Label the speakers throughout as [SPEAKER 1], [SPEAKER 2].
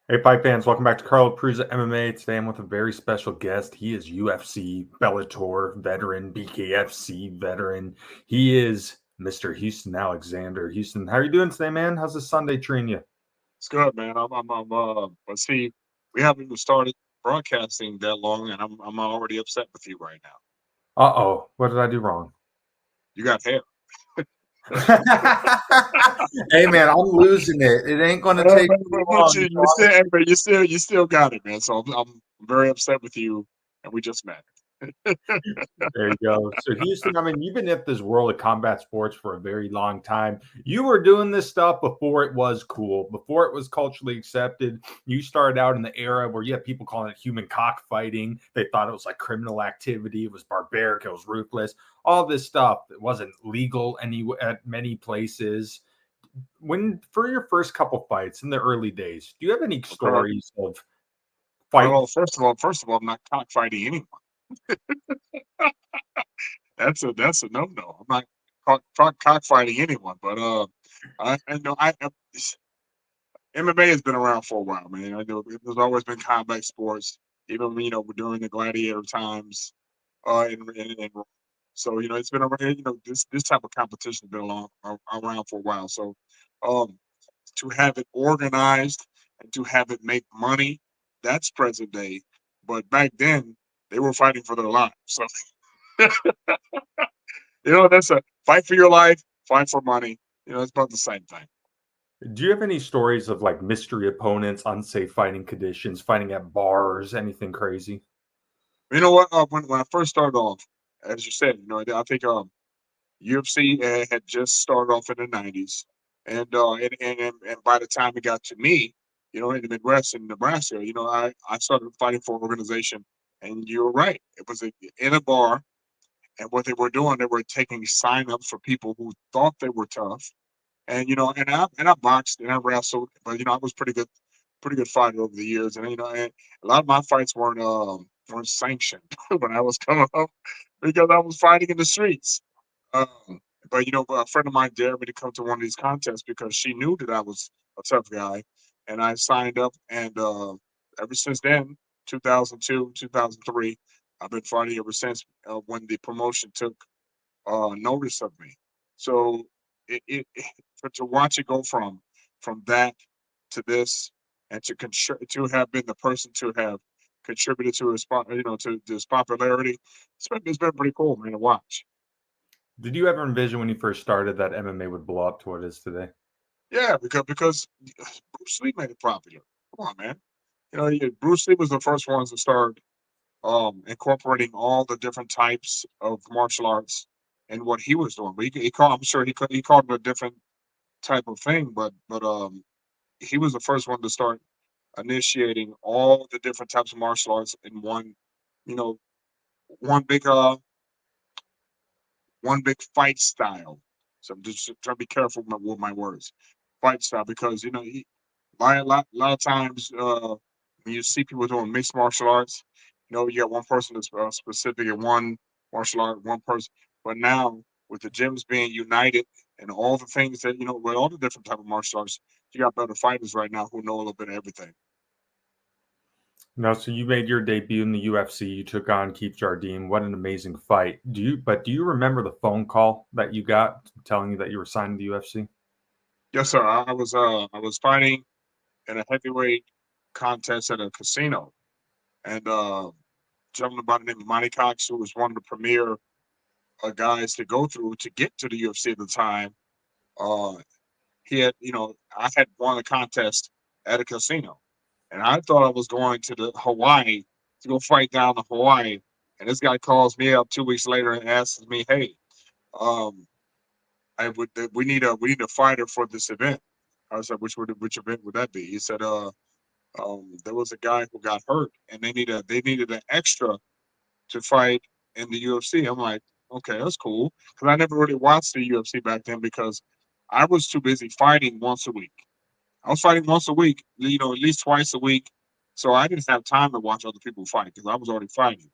[SPEAKER 1] Hey, Pipe fans, welcome back to Carlo Prusa MMA. Today I'm with a very special guest. He is UFC, Bellator veteran, BKFC veteran. He is Mr. Houston Alexander. Houston, how are you doing today, man? How's this Sunday treating you?
[SPEAKER 2] It's good, man. But see, we haven't even started broadcasting that long, and I'm already upset with you right now.
[SPEAKER 1] Uh-oh, what did I do wrong?
[SPEAKER 2] You got hair.
[SPEAKER 1] Hey, man, I'm losing it. It ain't going to take too
[SPEAKER 2] But
[SPEAKER 1] long.
[SPEAKER 2] you still got it, man. So I'm very upset with you, and we just met.
[SPEAKER 1] There you go. So, Houston, I mean, you've been in this world of combat sports for a very long time. You were doing this stuff before it was cool, before it was culturally accepted. You started out in the era where you had people calling it human cockfighting. They thought it was like criminal activity. It was barbaric. It was ruthless. All this stuff. It wasn't legal at many places. When for your first couple fights in the early days, do you have any
[SPEAKER 2] Okay.
[SPEAKER 1] stories of fight?
[SPEAKER 2] Well, first of all, I'm not cockfighting anyone. That's a no. I'm not cockfighting anyone. But I know MMA has been around for a while, man. I know there's always been combat sports, even during the gladiator times. In Rome. So it's been around. This type of competition has been around for a while. So um, to have it organized and to have it make money, that's present day. But back then, they were fighting for their lives. So that's a fight for your life, fight for money. It's about the same thing.
[SPEAKER 1] Do you have any stories of like mystery opponents, unsafe fighting conditions, fighting at bars, anything crazy?
[SPEAKER 2] You know what? When I first started off, as you said, I think UFC had just started off in the '90s, and by the time it got to me, in the Midwest in Nebraska, I started fighting for an organization, and you're right, it was in a bar, and what they were doing, they were taking sign-ups for people who thought they were tough, and and I boxed and I wrestled, but I was pretty good fighter over the years, and a lot of my fights weren't sanctioned when I was coming up because I was fighting in the streets. Um, but a friend of mine dared me to come to one of these contests because she knew that I was a tough guy, and I signed up. And ever since then, 2002, 2003, I've been fighting ever since when the promotion took notice of me. So to watch it go from that to this, and to have been the person to have contributed to his to this popularity, it's been pretty cool, man, to watch.
[SPEAKER 1] Did you ever envision when you first started that MMA would blow up to what it is today?
[SPEAKER 2] Yeah, because Bruce Lee made it popular. Come on, man. Bruce Lee was the first ones to start incorporating all the different types of martial arts and what he was doing. But he called, I'm sure he called it a different type of thing, but he was the first one to start initiating all the different types of martial arts in you know, one big fight style. So I'm just trying to be careful with my words. Fight style, because a lot of times when you see people doing mixed martial arts, you got one person that's specific in one martial art, one person. But now with the gyms being united and all the things that with all the different type of martial arts, you got better fighters right now who know a little bit of everything.
[SPEAKER 1] No, so you made your debut in the UFC. You took on Keith Jardine. What an amazing fight! Do you remember the phone call that you got telling you that you were signed to the UFC?
[SPEAKER 2] Yes, sir. I was fighting in a heavyweight contest at a casino, and gentleman by the name of Monty Cox, who was one of the premier guys to go through to get to the UFC at the time. Uh, I had won a contest at a casino, and I thought I was going to the Hawaii to go fight down in Hawaii. And this guy calls me up 2 weeks later and asks me, "Hey, um, we need a fighter for this event." I said, "Which event would that be?" He said, there was a guy who got hurt, and they needed an extra to fight in the UFC. I'm like, okay, that's cool, because I never really watched the UFC back then because I was too busy fighting once a week. I was fighting once a week, at least twice a week. So I didn't have time to watch other people fight because I was already fighting.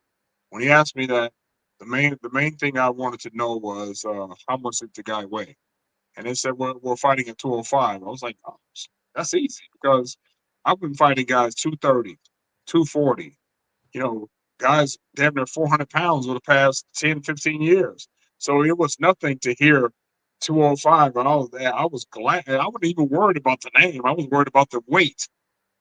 [SPEAKER 2] When he asked me that, the main thing I wanted to know was how much did the guy weigh? And they said we're fighting at 205. I was like, oh, that's easy because I've been fighting guys 230, 240. You know, guys damn near 400 pounds over the past 10, 15 years. So it was nothing to hear 205 and all of that. I was glad. I wasn't even worried about the name. I was worried about the weight.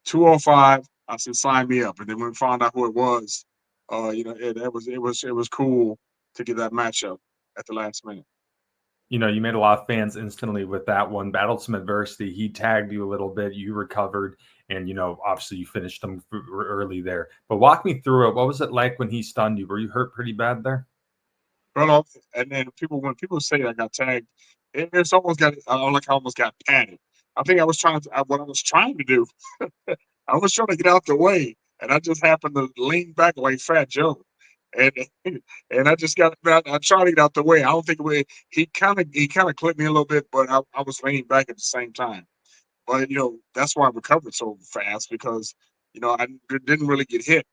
[SPEAKER 2] 205. I said, sign me up. And then when we found out who it was, it was cool to get that matchup at the last minute.
[SPEAKER 1] You made a lot of fans instantly with that one. Battled some adversity. He tagged you a little bit. You recovered, and obviously you finished him early there. But walk me through it. What was it like when he stunned you? Were you hurt pretty bad there?
[SPEAKER 2] Well, and then when people say I got tagged, it's almost got like I almost got patted. I think I was trying to what I was trying to do. I was trying to get out the way, and I just happened to lean back like Fat Joe, and and I just got I tried to get out the way. I don't think he kind of clipped me a little bit, but I was leaning back at the same time. But that's why I recovered so fast because I didn't really get hit.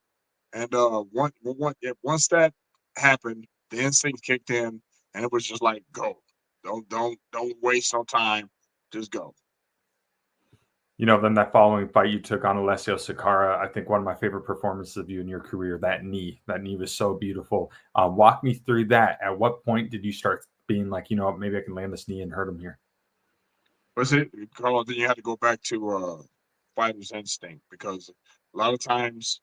[SPEAKER 2] And once that happened, the instinct kicked in, and it was just like, go, don't waste no time, just go.
[SPEAKER 1] Then that following fight you took on Alessio Sakara, I think one of my favorite performances of you in your career. That knee was so beautiful. Walk me through that. At what point did you start being like, maybe I can land this knee and hurt him here?
[SPEAKER 2] Was it, Carlos? Then you had to go back to fighter's instinct because a lot of times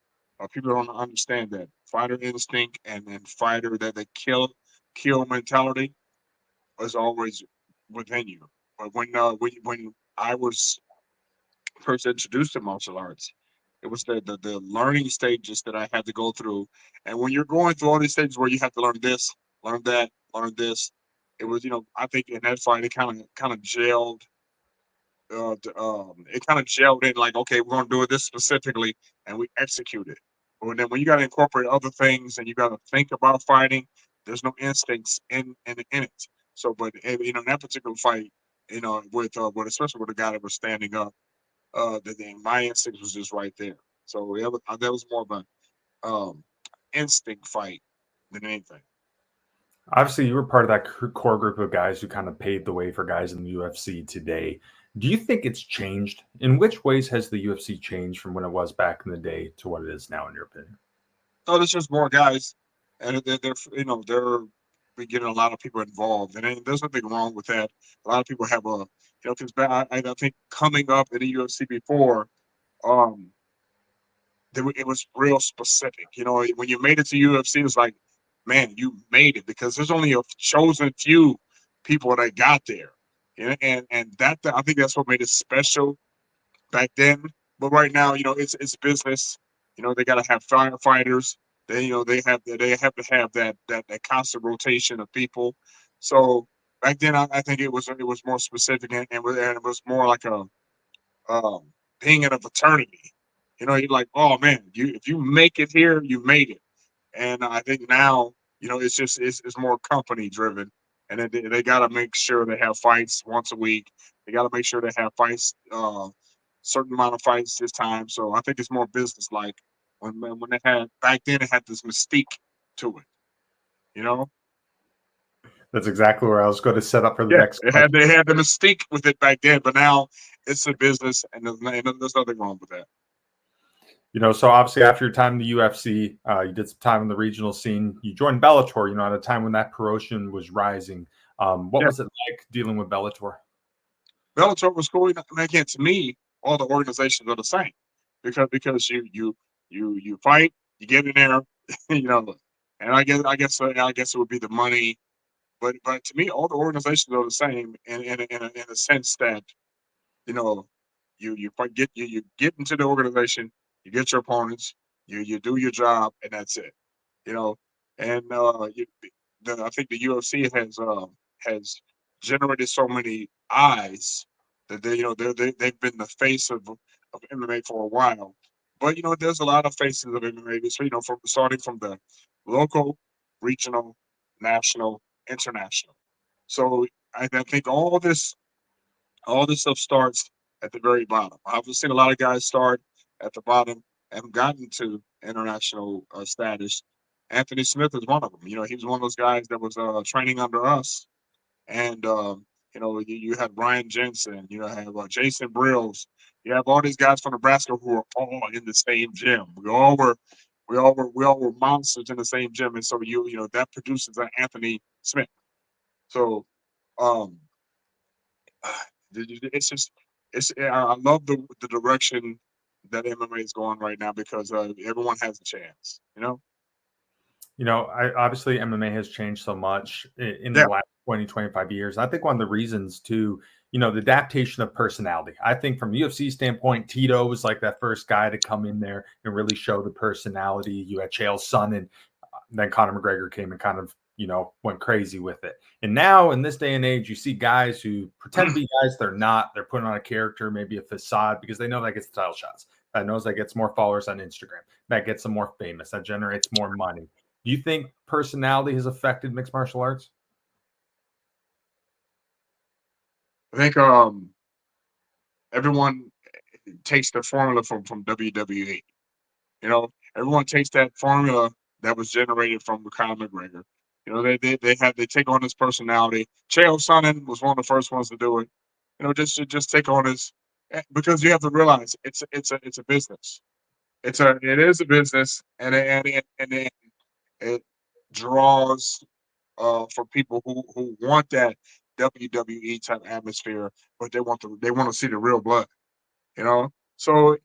[SPEAKER 2] people don't understand that fighter instinct and fighter that they kill mentality is always within you. But when I was first introduced to martial arts. It was the learning stages that I had to go through. And when you're going through all these stages where you have to learn this, learn that, learn this, it was, I think in that fight it kind of gelled. It kind of gelled in like, okay, we're gonna do it this specifically, and we execute it. But then when you got to incorporate other things and you got to think about fighting, there's no instincts in it. So, but in that particular fight, with especially with the guy that was standing up my instinct was just right there. So that was more of a instinct fight than anything.
[SPEAKER 1] Obviously, you were part of that core group of guys who kind of paved the way for guys in the UFC today. Do you think it's changed? In which ways has the UFC changed from when it was back in the day to what it is now, in your opinion?
[SPEAKER 2] So there's just more guys, and they're we getting a lot of people involved, and there's nothing wrong with that. A lot of people have because I think coming up in the UFC before, um, it was real specific. When you made it to UFC, it was like, man, you made it because there's only a chosen few people that got there. And that I think that's what made it special back then. But right now, it's business. They got to have firefighters. They have to have that constant rotation of people. So back then, I think it was more specific and it was more like a being in a fraternity. You're like, oh man, if you make it here, you made it. And I think now, it's more company driven, and they got to make sure they have fights once a week. They got to make sure they have fights, certain amount of fights this time. So I think it's more business like when they had back then, it had this mystique to it. You know,
[SPEAKER 1] That's exactly where I was going to set up for the
[SPEAKER 2] yeah,
[SPEAKER 1] next
[SPEAKER 2] it
[SPEAKER 1] question.
[SPEAKER 2] had they had the mystique with it back then, but now it's a business, and there's nothing wrong with that.
[SPEAKER 1] So obviously after your time in the UFC, you did some time in the regional scene. You joined Bellator, at a time when that promotion was rising. What
[SPEAKER 2] Yeah.
[SPEAKER 1] was it like dealing with Bellator?
[SPEAKER 2] Bellator was cool. And again, to me, all the organizations are the same because you fight, you get in there, you know, and I guess it would be the money, but to me, all the organizations are the same in a sense that you know you fight, you get into the organization, you get your opponents, you do your job, and that's it. You know, and I think the UFC has generated so many eyes that they've been the face of MMA for a while. But there's a lot of faces of MMA. So from starting from the local, regional, national, international. So I think all this stuff starts at the very bottom. I've seen a lot of guys start at the bottom and gotten to international status. Anthony Smith is one of them. He was one of those guys that was training under us, and you had Brian Jensen, you have Jason Brills. You have all these guys from Nebraska who are all in the same gym. We all were monsters in the same gym, and so that produces an Anthony Smith. So um, it's just I love the direction that MMA is going right now because everyone has a chance.
[SPEAKER 1] Obviously MMA has changed so much in the
[SPEAKER 2] Yeah,
[SPEAKER 1] last 20, 25 years. I think one of the reasons too, the adaptation of personality. I think from UFC standpoint, Tito was like that first guy to come in there and really show the personality. You had Chael's son, and then Conor McGregor came and kind of, went crazy with it. And now in this day and age, you see guys who pretend to be guys they're not. They're putting on a character, maybe a facade, because they know that gets the title shots. That knows that gets more followers on Instagram. That gets them more famous. That generates more money. Do you think personality has affected mixed martial arts?
[SPEAKER 2] I think everyone takes the formula from WWE. Everyone takes that formula that was generated from Conor McGregor. They take on his personality. Chael Sonnen was one of the first ones to do it. Just take on his because you have to realize it's a business. It is a business, and it draws for people who want that WWE type atmosphere, but they want to see the real blood. So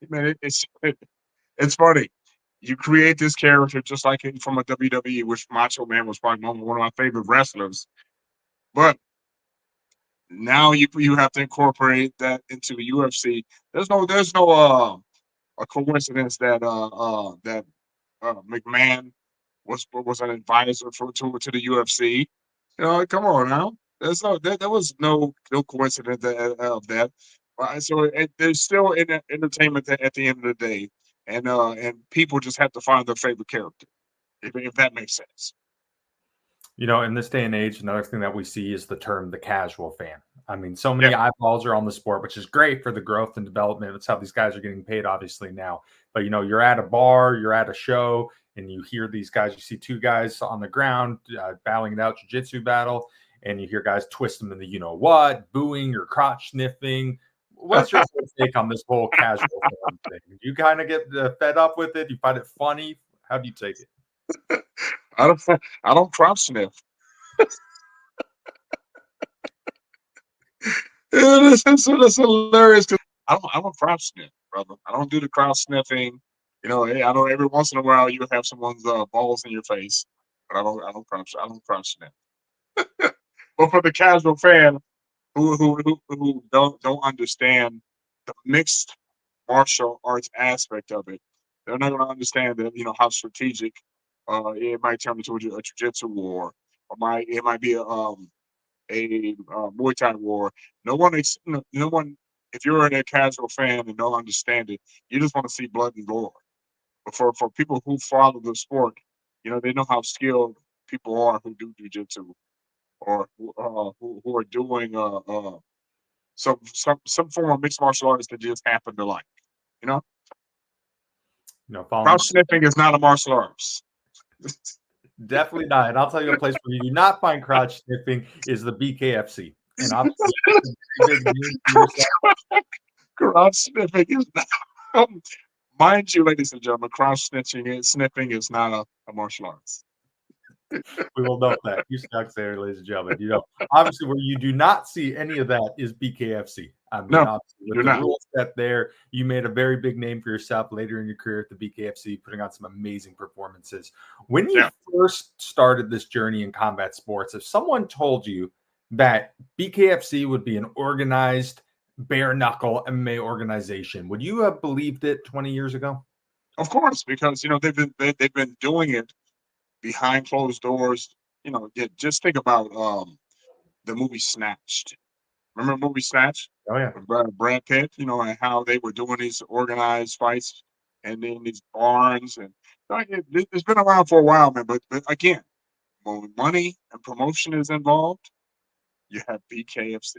[SPEAKER 2] man, it's funny. You create this character just like from a WWE, which Macho Man was probably one of my favorite wrestlers. But now you have to incorporate that into the UFC. There's no a coincidence that McMahon was an advisor to the UFC. Come on now. There was no coincidence of that. So there's still entertainment at the end of the day, and people just have to find their favorite character, if that makes sense.
[SPEAKER 1] In this day and age, another thing that we see is the term the casual fan. I mean, so
[SPEAKER 2] Yeah.
[SPEAKER 1] many eyeballs are on the sport, which is great for the growth and development. That's how these guys are getting paid, obviously, now. But, you're at a bar, you're at a show, and you hear these guys. You see two guys on the ground battling it out, jiu-jitsu battle, and you hear guys twist them in the what, booing or crotch sniffing. What's your take on this whole casual fan thing? Do you kind of get fed up with it? Do you find it funny? How do you take it?
[SPEAKER 2] I don't I don't crop sniff. It's hilarious because I'm a crop sniff, brother. I don't do the crowd sniffing. Hey, I know every once in a while you have someone's balls in your face, but I don't crop sniff. But for the casual fan who don't understand the mixed martial arts aspect of it, they're not going to understand that how strategic it might turn into a jiu-jitsu war, or it might be a Muay Thai war. No one. If you're a casual fan and don't understand it, you just want to see blood and gore. But for people who follow the sport, they know how skilled people are who do jujitsu, or who are doing some form of mixed martial arts that just happen to like. You know,
[SPEAKER 1] Following
[SPEAKER 2] Crouch sniffing is not a martial arts.
[SPEAKER 1] Definitely not. And I'll tell you a place where you do not find crotch sniffing is the BKFC. And obviously, that's a very big name for yourself.
[SPEAKER 2] Crouch sniffing is not. Mind you, ladies and gentlemen, sniffing is not a martial arts.
[SPEAKER 1] We will note that. You stuck there, ladies and gentlemen. Obviously, where you do not see any of that is BKFC. I mean,
[SPEAKER 2] No,
[SPEAKER 1] obviously,
[SPEAKER 2] you
[SPEAKER 1] with
[SPEAKER 2] do
[SPEAKER 1] the
[SPEAKER 2] not.
[SPEAKER 1] rule set there, you made a very big name for yourself later in your career at the BKFC, putting on some amazing performances. When you
[SPEAKER 2] Yeah.
[SPEAKER 1] first started this journey in combat sports, if someone told you that BKFC would be an organized, bare knuckle MMA organization, would you have believed it 20 years ago?
[SPEAKER 2] Of course, because they've been doing it behind closed doors. Just think about the movie Snatched. Remember the movie Snatched
[SPEAKER 1] Oh, yeah.
[SPEAKER 2] with Brad Pitt? And how they were doing these organized fights and in these barns, and it's been around for a while, man. But again, when money and promotion is involved, you have BKFC.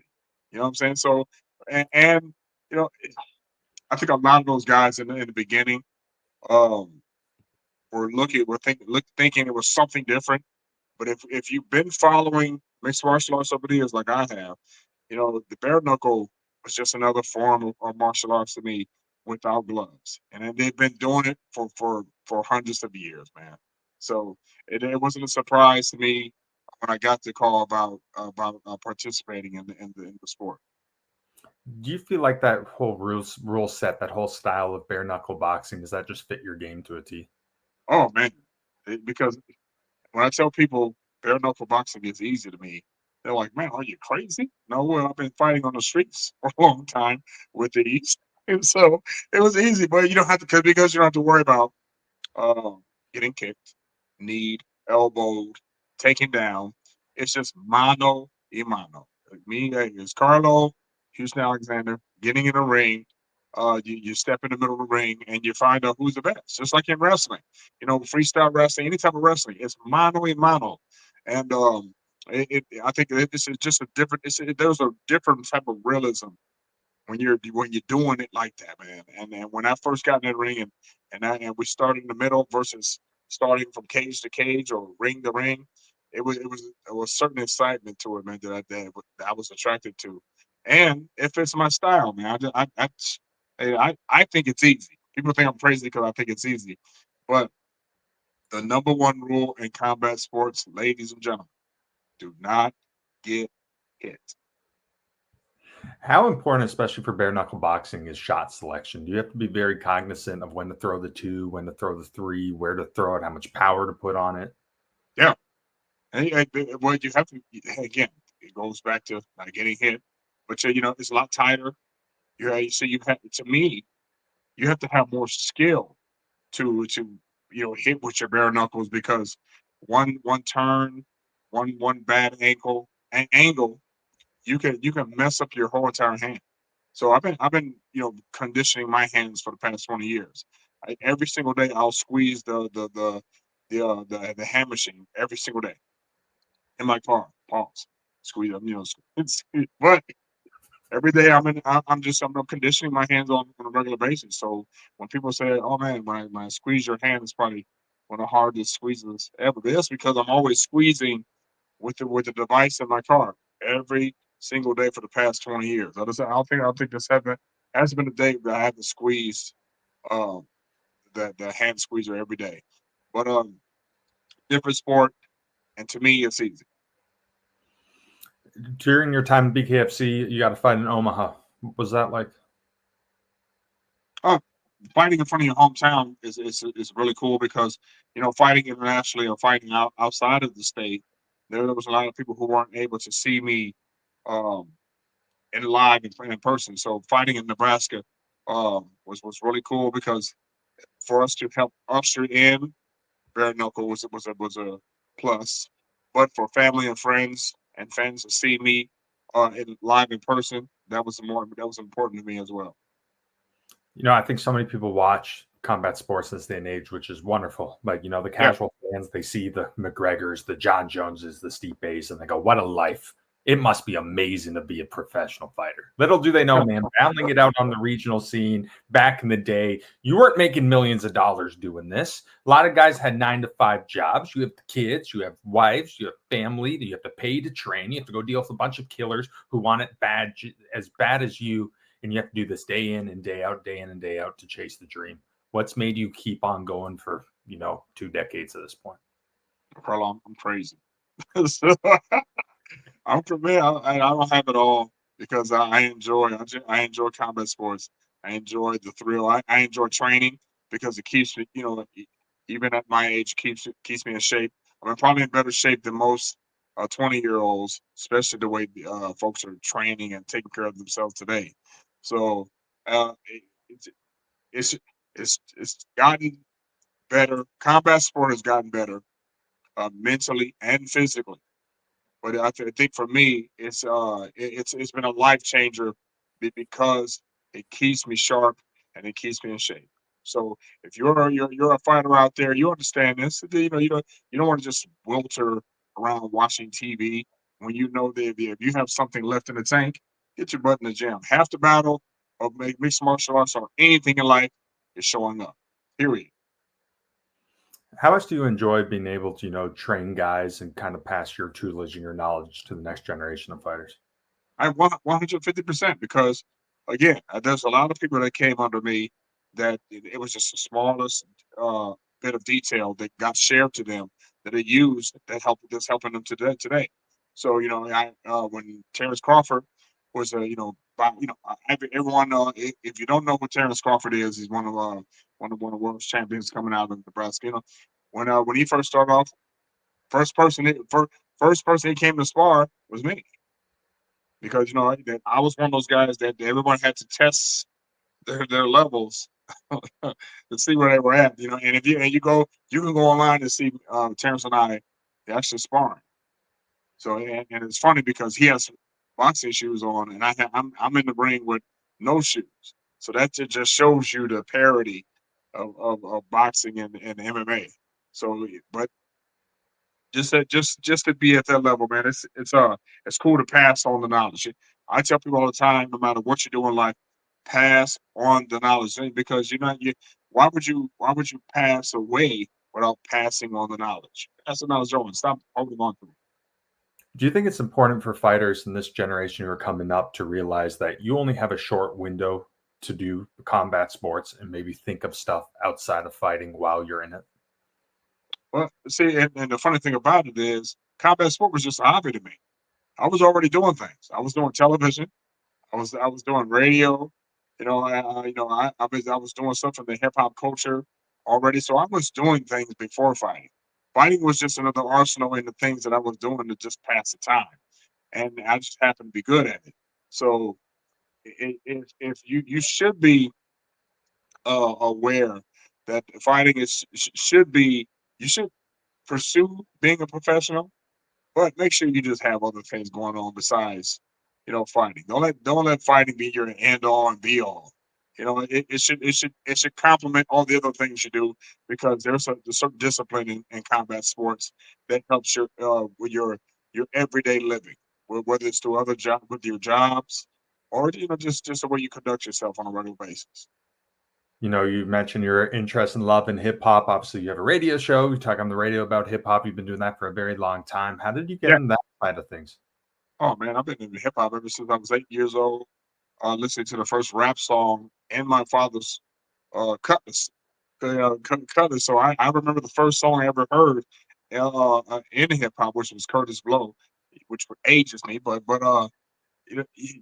[SPEAKER 2] You know what I'm saying? So, and you know, I think a lot of those guys in the beginning um, thinking it was something different. But if you've been following mixed martial arts over the years, like I have, the bare knuckle was just another form of martial arts to me without gloves, and then they've been doing it for hundreds of years, man. So it wasn't a surprise to me when I got the call about participating in the sport.
[SPEAKER 1] Do you feel like that whole rule set, that whole style of bare knuckle boxing, does that just fit your game to a T?
[SPEAKER 2] Oh man, because when I tell people bare knuckle boxing is easy to me, they're like, "Man, are you crazy?" No, well, I've been fighting on the streets for a long time with these, and so it was easy. But you don't have to because you don't have to worry about um, getting kicked, kneed, elbowed, taken down. It's just mano y mano. Like me against Carlo, Houston Alexander, getting in a ring. You step in the middle of the ring and you find out who's the best. Just like in wrestling, freestyle wrestling, any type of wrestling, it's mano y mano. And I think this is just a different. There's a different type of realism when you're doing it like that, man. And when I first got in the ring and we started in the middle versus starting from cage to cage or ring to ring, it was certain excitement to it, man, that I was attracted to, and it fits my style, man. I think it's easy. People think I'm crazy because I think it's easy, but the number one rule in combat sports, ladies and gentlemen, do not get hit.
[SPEAKER 1] How important, especially for bare knuckle boxing, is shot selection? Do you have to be very cognizant of when to throw the two, when to throw the three, where to throw it, how much power to put on it?
[SPEAKER 2] Yeah. Well, you have to again. It goes back to not getting hit, but it's a lot tighter. So you have to me, you have to have more skill to hit with your bare knuckles because one turn, one bad angle, you can mess up your whole entire hand. So I've been conditioning my hands for the past 20 years. Every single day I'll squeeze the hand machine every single day in my car. Pause. Squeeze them, but every day I'm conditioning my hands on a regular basis. So when people say, "Oh man, when I squeeze your hand, it's probably one of the hardest squeezes ever," that's because I'm always squeezing with the device in my car every single day for the past 20 years. I don't think this has been a day that I haven't squeezed um the hand squeezer every day. But different sport, and to me, it's easy.
[SPEAKER 1] During your time at BKFC, you got to fight in Omaha. What was that like?
[SPEAKER 2] Uh, Fighting in front of your hometown is really cool because fighting internationally or fighting outside of the state, there was a lot of people who weren't able to see me um, in live and in person. So fighting in Nebraska was really cool because for us to help usher in bare knuckle was a plus, but for family and friends and fans to see me live in person, that was important to me as well.
[SPEAKER 1] I think so many people watch combat sports this day and age, which is wonderful. Like, the
[SPEAKER 2] Yeah.
[SPEAKER 1] casual fans, they see the McGregors, the John Joneses, the Steve Bays, and they go, what a life. It must be amazing to be a professional fighter. Little do they know, man, battling it out on the regional scene back in the day, you weren't making millions of dollars doing this. A lot of guys had 9 to 5 jobs. You have kids, you have wives, you have family that you have to pay to train. You have to go deal with a bunch of killers who want it as bad as you, and you have to do this day in and day out, day in and day out to chase the dream. What's made you keep on going for 2 decades at this point?
[SPEAKER 2] Carl, I'm crazy. So, I'm convinced I don't have it all because I enjoy combat sports. I enjoy the thrill. I enjoy training because it keeps me, even at my age, keeps me in shape. I'm probably in better shape than most 20-year-olds, especially the way folks are training and taking care of themselves today. So it's it's it's gotten better. Combat sport has gotten better mentally and physically. But I think for me, it's been a life changer because it keeps me sharp and it keeps me in shape. So if you're a fighter out there, you understand this. You don't want to just welter around watching TV when you know that if you have something left in the tank, get your butt in the gym. Half the battle of mixed martial arts or anything in life is showing up. Period.
[SPEAKER 1] How much do you enjoy being able to, train guys and kind of pass your tutelage and your knowledge to the next generation of fighters?
[SPEAKER 2] I 150% because again, there's a lot of people that came under me that it was just the smallest uh, bit of detail that got shared to them that they used that's helping them today. So when Terrence Crawford was everyone if you don't know what Terrence Crawford is, he's one of the world's champions coming out of Nebraska. When he first started off, first person first person he came to spar was me because that I was one of those guys that everyone had to test their levels to see where they were at. And if you can go online and see Terrence and I actually sparring. So and it's funny because he has boxing shoes on, and I'm in the ring with no shoes. So that just shows you the parity of boxing and MMA. So, but just to be at that level, man, it's cool to pass on the knowledge. I tell people all the time, no matter what you do in life, pass on the knowledge because why would you pass away without passing on the knowledge? That's the knowledge on. Stop holding on to it.
[SPEAKER 1] Do you think it's important for fighters in this generation who are coming up to realize that you only have a short window to do combat sports and maybe think of stuff outside of fighting while you're in it?
[SPEAKER 2] Well, see, and the funny thing about it is, combat sport was just a hobby to me. I was already doing things. I was doing television. I was doing radio. I was doing stuff in the hip hop culture already. So I was doing things before fighting. Fighting was just another arsenal in the things that I was doing to just pass the time, and I just happened to be good at it. So if you should be aware that fighting should be you should pursue being a professional, but make sure you just have other things going on besides, fighting. Don't let fighting be your end all and be all. It should complement all the other things you do because there's a certain discipline in combat sports that helps with your everyday living, whether it's to other job with your jobs or just the way you conduct yourself on a regular basis.
[SPEAKER 1] You mentioned your interest and love in hip hop. Obviously, you have a radio show. You talk on the radio about hip hop. You've been doing that for a very long time. How did you get
[SPEAKER 2] Yeah.
[SPEAKER 1] in that side of things?
[SPEAKER 2] Oh man, I've been in hip hop ever since I was 8 years old. Listening to the first rap song in my father's cutlass. Cutlass. So I remember the first song I ever heard in hip hop, which was Curtis Blow, which ages me,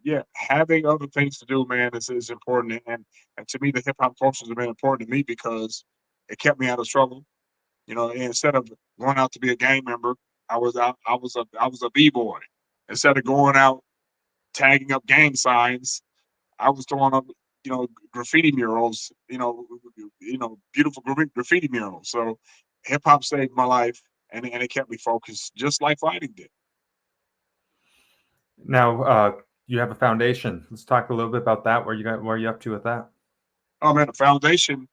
[SPEAKER 2] yeah, having other things to do, man, is important. And to me, the hip hop cultures have been important to me because it kept me out of trouble. Instead of going out to be a gang member, I was a b-boy. Instead of going out tagging up gang signs, I was throwing up, graffiti murals, beautiful graffiti murals. So hip hop saved my life, and it kept me focused, just like fighting did.
[SPEAKER 1] Now, you have a foundation. Let's talk a little bit about that. Where are you up to with that?
[SPEAKER 2] Oh man, the foundation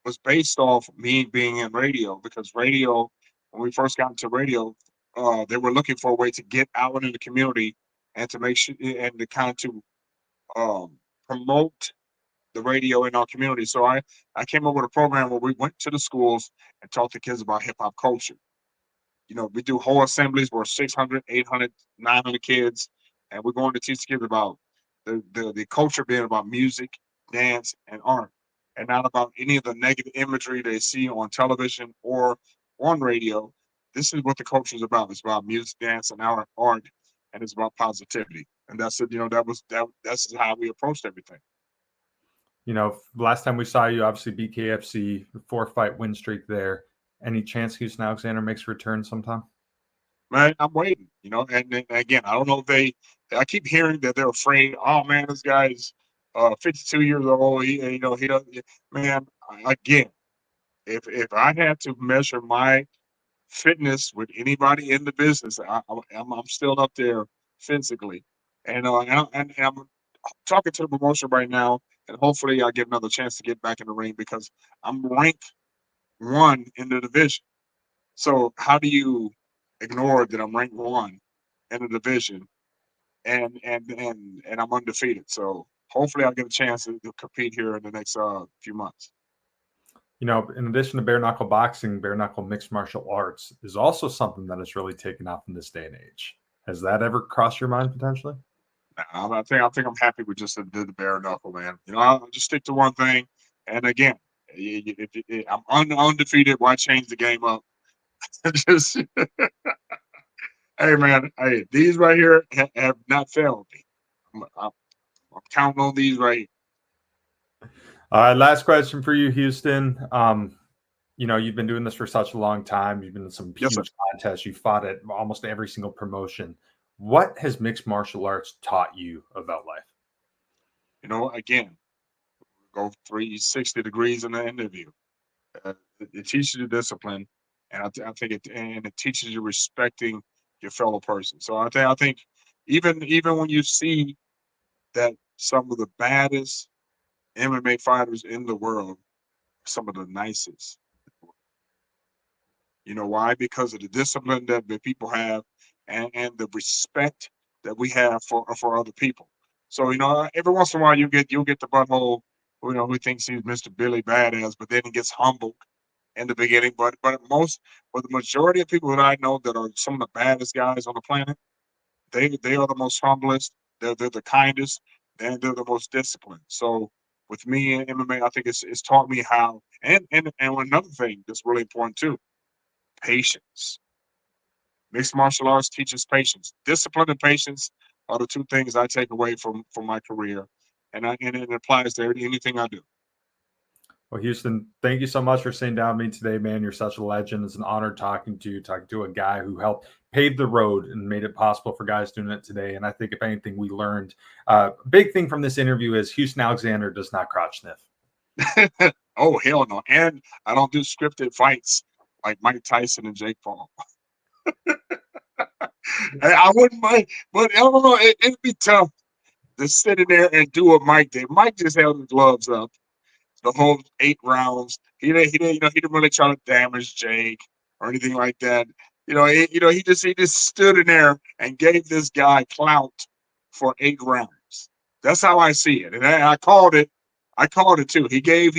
[SPEAKER 2] was based off me being in radio because radio, when we first got into radio, they were looking for a way to get out into the community and to make sure and to kind of to promote the radio in our community. So I came up with a program where we went to the schools and taught the kids about hip hop culture. We do whole assemblies where 600, 800, 900 kids, and we're going to teach kids about the culture being about music, dance, and art, and not about any of the negative imagery they see on television or on radio. This is what the culture is about. It's about music, dance, and art, and it's about positivity. And that's it. That's how we approached everything.
[SPEAKER 1] Last time we saw you, obviously BKFC, 4-fight win streak there. Any chance Houston Alexander makes a return sometime?
[SPEAKER 2] Man, I'm waiting, and again, I don't know if I keep hearing that they're afraid. Oh man, this guy's 52 years old. He doesn't. Man, again, if I had to measure my fitness with anybody in the business, I'm still up there physically, and I'm talking to the promotion right now, and hopefully I get another chance to get back in the ring because I'm ranked one in the division. So how do you ignore that I'm ranked one in the division and I'm undefeated? So hopefully I'll get a chance to compete here in the next few months.
[SPEAKER 1] In addition to bare knuckle boxing, bare knuckle mixed martial arts is also something that has really taken off in this day and age. Has that ever crossed your mind potentially?
[SPEAKER 2] I think I'm happy with just the bare knuckle, man. I'll just stick to one thing. And again, I'm undefeated. Why change the game up? Just hey, man. Hey, these right here have not failed me. I'm counting on these right.
[SPEAKER 1] All right, last question for you, Houston. You've been doing this for such a long time. You've been in some
[SPEAKER 2] Yes, sir.
[SPEAKER 1] huge contests. You fought at almost every single promotion. What has mixed martial arts taught you about life?
[SPEAKER 2] Again, go 360 degrees in the interview. It teaches you discipline, and I think it teaches you respecting your fellow person. So I think even when you see that some of the baddest MMA fighters in the world, some of the nicest. You know why? Because of the discipline that the people have, and the respect that we have for other people. So every once in a while you'll get the butthole, who thinks he's Mr. Billy Badass, but then he gets humbled in the beginning. But the majority of people that I know that are some of the baddest guys on the planet, they are the most humblest. They're the kindest, and they're the most disciplined. So with me in MMA, I think it's taught me how. And another thing that's really important too, patience. Mixed martial arts teaches patience. Discipline and patience are the two things I take away from my career, and it applies to anything I do.
[SPEAKER 1] Well, Houston, thank you so much for sitting down with me today, man. You're such a legend. It's an honor talking to a guy who helped pave the road and made it possible for guys doing it today. And I think if anything we learned, big thing from this interview is Houston Alexander does not crotch sniff.
[SPEAKER 2] Oh hell no! And I don't do scripted fights like Mike Tyson and Jake Paul. I wouldn't mind, but I don't know. It'd be tough to sit in there and do what Mike did. Mike just held his gloves up the whole 8 rounds. He didn't really try to damage Jake or anything like that. He just stood in there and gave this guy clout for 8 rounds. That's how I see it, and I called it. I called it too. He gave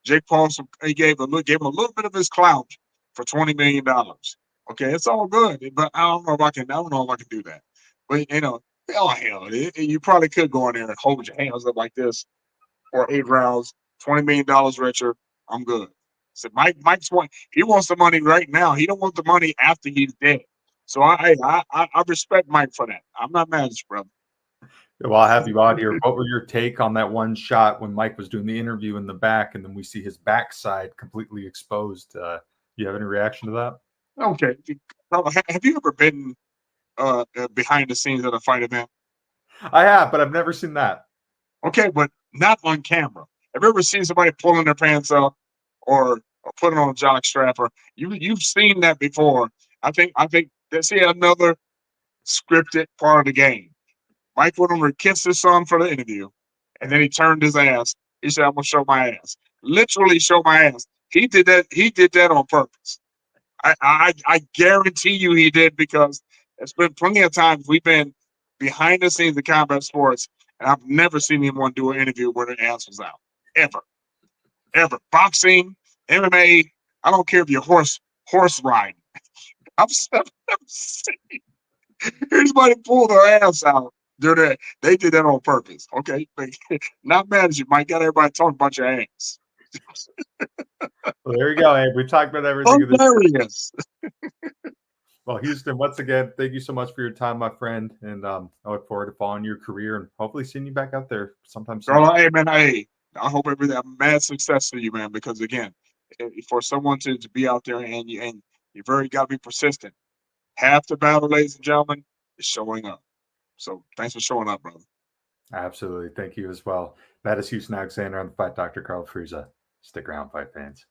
[SPEAKER 2] Jake Paul some. Gave him a little bit of his clout for $20 million. Okay, it's all good, but I don't know if I can. I don't know if I can do that. But hell, you probably could go in there and hold your hands up like this for 8 rounds, $20 million richer. I'm good. So Mike's one. He wants the money right now. He don't want the money after he's dead. So I respect Mike for that. I'm not mad at you, brother.
[SPEAKER 1] Well, I'll have you out here. What were your take on that one shot when Mike was doing the interview in the back, and then we see his backside completely exposed? You have any reaction to that?
[SPEAKER 2] Okay. Have you ever been behind the scenes at a fight event?
[SPEAKER 1] I have, but I've never seen that.
[SPEAKER 2] Okay, but not on camera. Have you ever seen somebody pulling their pants up or putting on a jock strap? Or you've seen that before. I think that's yet another scripted part of the game. Mike went over and kissed his son for the interview, and then he turned his ass. He said, "I'm gonna show my ass." Literally show my ass. He did that. He did that on purpose. I guarantee you he did, because there's been plenty of times we've been behind the scenes of combat sports, and I've never seen anyone do an interview where their ass was out. Ever. Ever. Boxing, MMA, I don't care if you're horse riding. I've never seen anybody pull their ass out. They did that on purpose. Okay. Not mad at you, Mike. Got everybody talking about your ass.
[SPEAKER 1] Well, there you go. Hey, we talked about everything in this.
[SPEAKER 2] Hilarious.
[SPEAKER 1] Well, Houston, once again, thank you so much for your time, my friend, and I look forward to following your career and hopefully seeing you back out there sometime soon.
[SPEAKER 2] Girl, hey man, hey, I hope everything mad success for you, man. Because again, for someone to be out there you've very got to be persistent. Half the battle, ladies and gentlemen, is showing up. So thanks for showing up, brother.
[SPEAKER 1] Absolutely. Thank you as well. That is Houston Alexander on the Fight Dr. Carl Frieza. Stick around, fight fans.